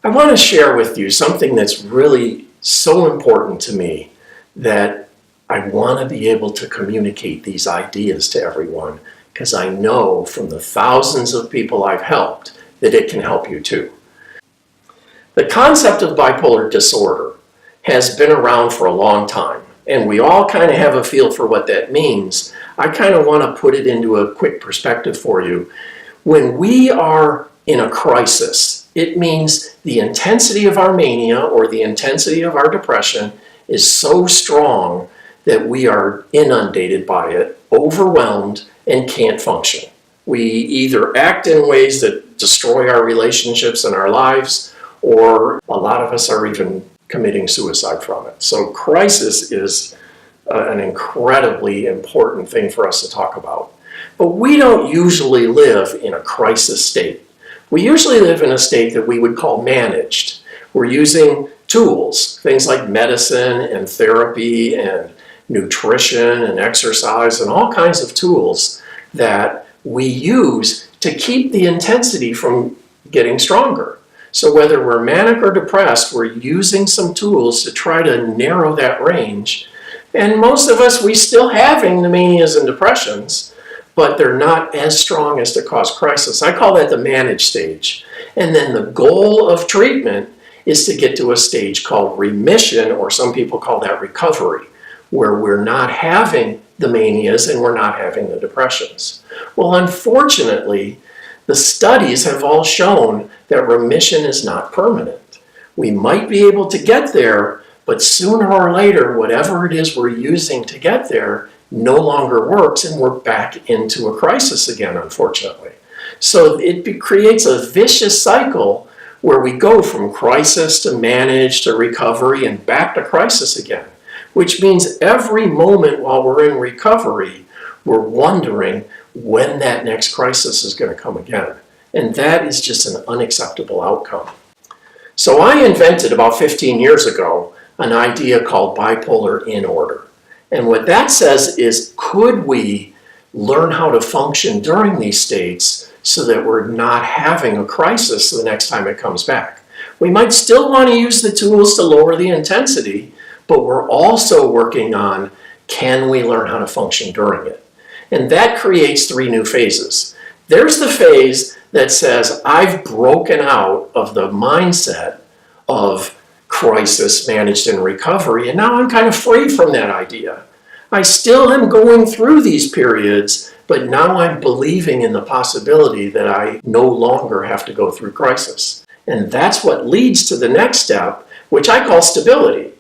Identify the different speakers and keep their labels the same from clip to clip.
Speaker 1: I want to share with you something that's really so important to me that I want to be able to communicate these ideas to everyone, because I know from the thousands of people I've helped that it can help you too. The concept of bipolar disorder has been around for a long time, and we all kind of have a feel for what that means. I kind of want to put it into a quick perspective for you. When we are in a crisis, it means the intensity of our mania or the intensity of our depression is so strong that we are inundated by it, overwhelmed, and can't function. We either act in ways that destroy our relationships and our lives, or a lot of us are even committing suicide from it. So crisis is an incredibly important thing for us to talk about. But we don't usually live in a crisis state. We usually live in a state that we would call managed. We're using tools, things like medicine and therapy and nutrition and exercise and all kinds of tools that we use to keep the intensity from getting stronger. So whether we're manic or depressed, we're using some tools to try to narrow that range. And most of us, we still having the manias and depressions, but they're not as strong as to cause crisis. I call that the managed stage. And then the goal of treatment is to get to a stage called remission, or some people call that recovery, where we're not having the manias and we're not having the depressions. Well, unfortunately, the studies have all shown that remission is not permanent. We might be able to get there, but sooner or later, whatever it is we're using to get there no longer works, and we're back into a crisis again, unfortunately. So it creates a vicious cycle where we go from crisis to managed to recovery and back to crisis again, which means every moment while we're in recovery, we're wondering when that next crisis is going to come again. And that is just an unacceptable outcome. So I invented about 15 years ago an idea called Bipolar in Order. And what that says is, could we learn how to function during these states so that we're not having a crisis the next time it comes back? We might still want to use the tools to lower the intensity, but we're also working on, can we learn how to function during it? And that creates three new phases. There's the phase that says, I've broken out of the mindset of crisis, managed, and recovery, and now I'm kind of free from that idea. I still am going through these periods, but now I'm believing in the possibility that I no longer have to go through crisis. And that's what leads to the next step, which I call stability.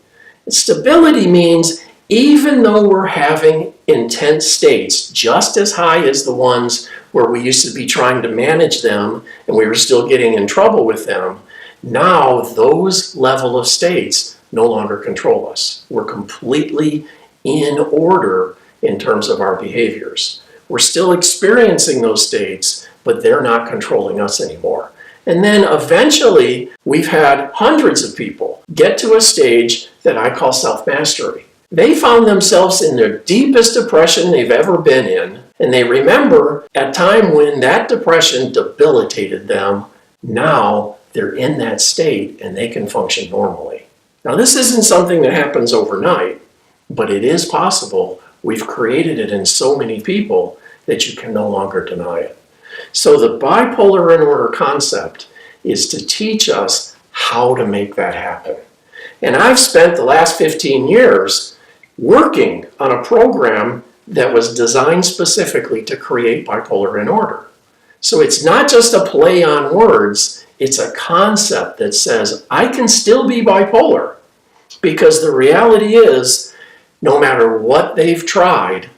Speaker 1: Stability means even though we're having intense states just as high as the ones where we used to be trying to manage them and we were still getting in trouble with them, now those level of states no longer control us. We're completely in order in terms of our behaviors. We're still experiencing those states, but they're not controlling us anymore. And then eventually, we've had hundreds of people get to a stage that I call self-mastery. They found themselves in their deepest depression they've ever been in, and they remember a time when that depression debilitated them. Now they're in that state and they can function normally. Now, this isn't something that happens overnight, but it is possible. We've created it in so many people that you can no longer deny it. So the bipolar in order concept is to teach us how to make that happen. And I've spent the last 15 years working on a program that was designed specifically to create bipolar in order. So it's not just a play on words, it's a concept that says I can still be bipolar, because the reality is no matter what they've tried,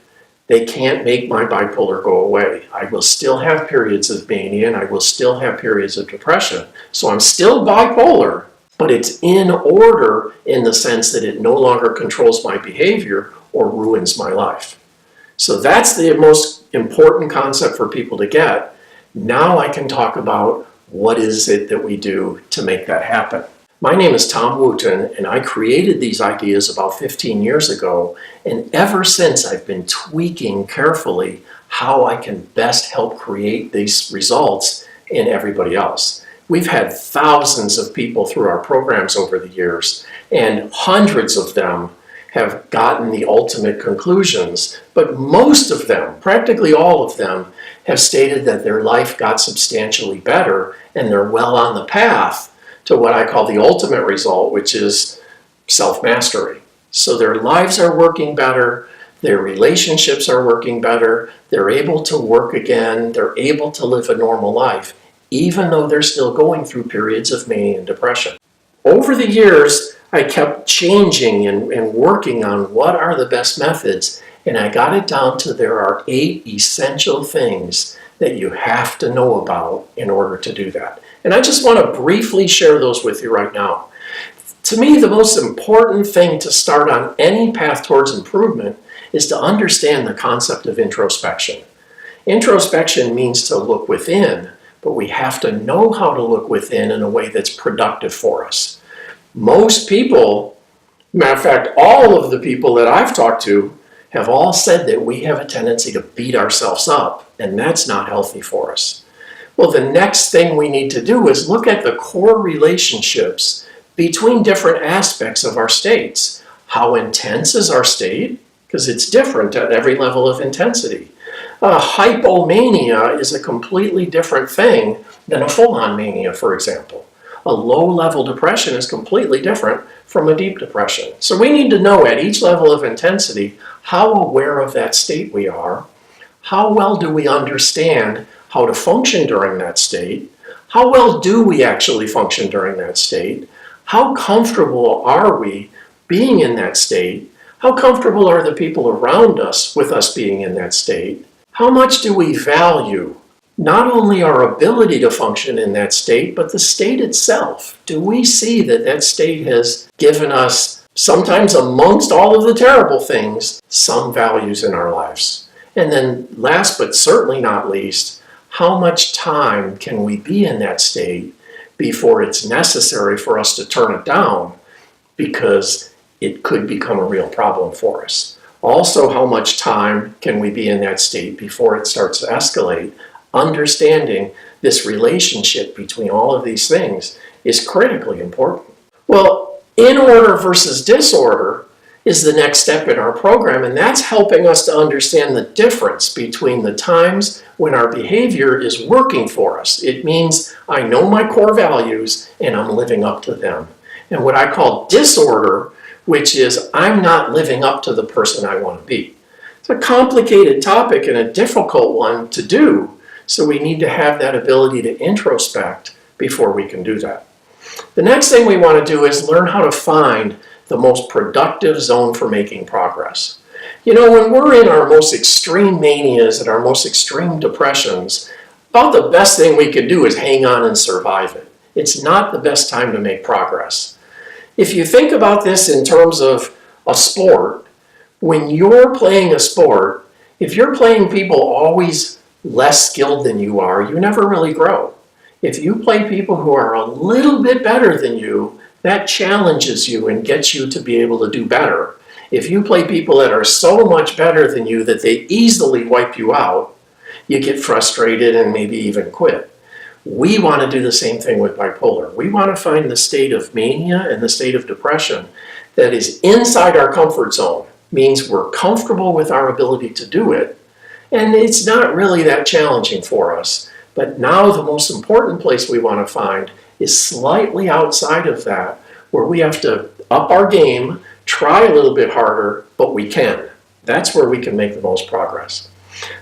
Speaker 1: they can't make my bipolar go away. I will still have periods of mania and I will still have periods of depression. So I'm still bipolar, but it's in order in the sense that it no longer controls my behavior or ruins my life. So that's the most important concept for people to get. Now I can talk about what is it that we do to make that happen. My name is Tom Wooten, and I created these ideas about 15 years ago, and ever since I've been tweaking carefully how I can best help create these results in everybody else. We've had thousands of people through our programs over the years, and hundreds of them have gotten the ultimate conclusions, but most of them, practically all of them, have stated that their life got substantially better and they're well on the path to what I call the ultimate result, which is self-mastery. So their lives are working better, their relationships are working better, they're able to work again, they're able to live a normal life, even though they're still going through periods of mania and depression. Over the years, I kept changing and working on what are the best methods, and I got it down to there are 8 essential things that you have to know about in order to do that. And I just want to briefly share those with you right now. To me, the most important thing to start on any path towards improvement is to understand the concept of introspection. Introspection means to look within, but we have to know how to look within in a way that's productive for us. Most people, matter of fact, all of the people that I've talked to have all said that we have a tendency to beat ourselves up, and that's not healthy for us. Well, the next thing we need to do is look at the core relationships between different aspects of our states. How intense is our state? Because it's different at every level of intensity. Hypomania is a completely different thing than a full-on mania, for example. A low-level depression is completely different from a deep depression. So we need to know at each level of intensity how aware of that state we are, how well do we understand how to function during that state, how well do we actually function during that state, how comfortable are we being in that state, how comfortable are the people around us with us being in that state, how much do we value not only our ability to function in that state, but the state itself. Do we see that that state has given us, sometimes amongst all of the terrible things, some values in our lives? And then last but certainly not least, how much time can we be in that state before it's necessary for us to turn it down because it could become a real problem for us? Also, how much time can we be in that state before it starts to escalate? Understanding this relationship between all of these things is critically important. Well, in order versus disorder is the next step in our program, and that's helping us to understand the difference between the times when our behavior is working for us. It means I know my core values and I'm living up to them. And what I call disorder, which is I'm not living up to the person I want to be. It's a complicated topic and a difficult one to do. So we need to have that ability to introspect before we can do that. The next thing we want to do is learn how to find the most productive zone for making progress. You know, when we're in our most extreme manias and our most extreme depressions, about the best thing we can do is hang on and survive it. It's not the best time to make progress. If you think about this in terms of a sport, when you're playing a sport, if you're playing people always less skilled than you are, you never really grow. If you play people who are a little bit better than you, that challenges you and gets you to be able to do better. If you play people that are so much better than you that they easily wipe you out, you get frustrated and maybe even quit. We want to do the same thing with bipolar. We want to find the state of mania and the state of depression that is inside our comfort zone, means we're comfortable with our ability to do it, and it's not really that challenging for us. But now the most important place we want to find is slightly outside of that, where we have to up our game, try a little bit harder, but we can. That's where we can make the most progress.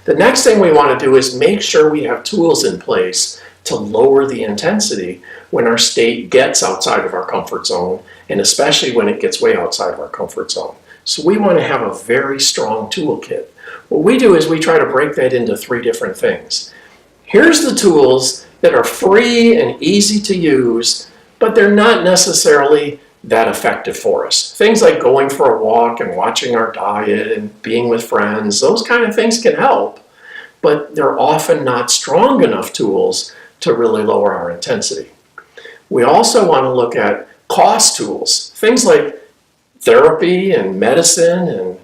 Speaker 1: The next thing we want to do is make sure we have tools in place to lower the intensity when our state gets outside of our comfort zone, and especially when it gets way outside of our comfort zone. So we want to have a very strong toolkit. What we do is we try to break that into 3 different things. Here's the tools that are free and easy to use, but they're not necessarily that effective for us. Things like going for a walk and watching our diet and being with friends, those kind of things can help, but they're often not strong enough tools to really lower our intensity. We also want to look at cost tools, things like therapy and medicine and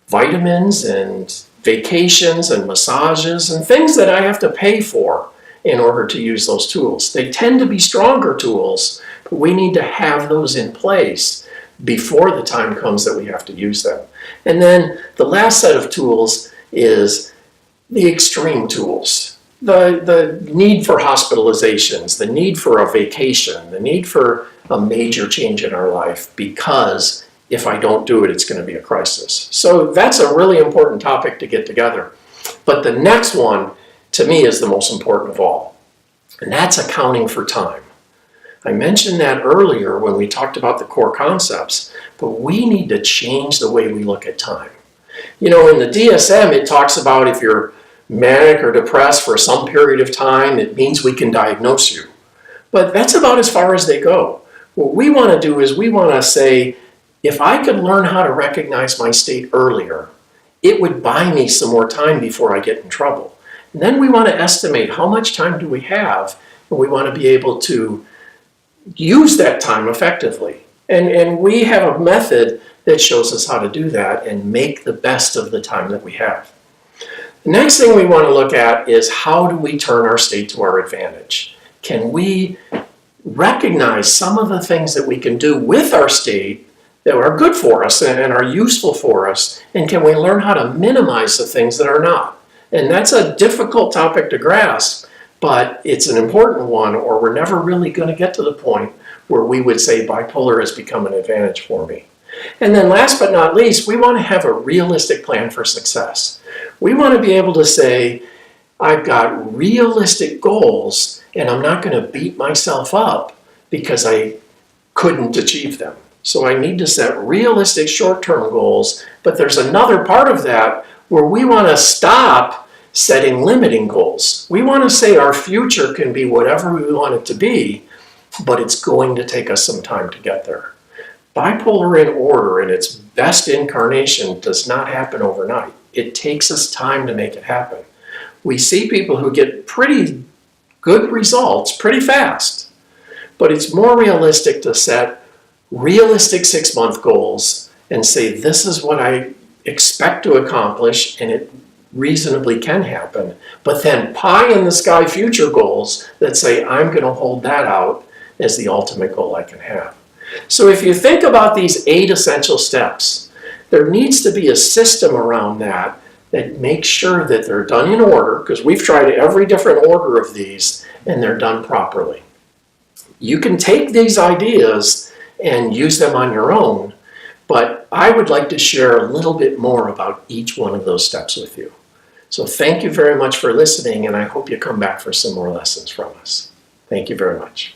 Speaker 1: vitamins and vacations and massages and things that I have to pay for in order to use those tools. They tend to be stronger tools, but we need to have those in place before the time comes that we have to use them. And then the last set of tools is the extreme tools. The need for hospitalizations, the need for a vacation, the need for a major change in our life, because if I don't do it, it's going to be a crisis. So that's a really important topic to get together. But the next one, to me, is the most important of all, and that's accounting for time. I mentioned that earlier when we talked about the core concepts, but we need to change the way we look at time. You know, in the DSM, it talks about if you're manic or depressed for some period of time, it means we can diagnose you. But that's about as far as they go. What we want to do is we want to say, if I could learn how to recognize my state earlier, it would buy me some more time before I get in trouble. And then we want to estimate how much time do we have, and we want to be able to use that time effectively. And we have a method that shows us how to do that and make the best of the time that we have. The next thing we want to look at is, how do we turn our state to our advantage? Can we recognize some of the things that we can do with our state that are good for us and are useful for us, and can we learn how to minimize the things that are not? And that's a difficult topic to grasp, but it's an important one, or we're never really going to get to the point where we would say bipolar has become an advantage for me. And then last but not least, we want to have a realistic plan for success. We want to be able to say, I've got realistic goals, and I'm not going to beat myself up because I couldn't achieve them. So I need to set realistic short-term goals, but there's another part of that where we want to stop setting limiting goals. We want to say our future can be whatever we want it to be, but it's going to take us some time to get there. Bipolar in Order in its best incarnation does not happen overnight. It takes us time to make it happen. We see people who get pretty good results pretty fast, but it's more realistic to set realistic 6-month goals and say, this is what I expect to accomplish, and it reasonably can happen, but then pie in the sky future goals that say, I'm going to hold that out as the ultimate goal I can have. So if you think about these 8 essential steps, there needs to be a system around that that makes sure that they're done in order, because we've tried every different order of these, and they're done properly. You can take these ideas and use them on your own, but I would like to share a little bit more about each one of those steps with you. So thank you very much for listening, and I hope you come back for some more lessons from us. Thank you very much.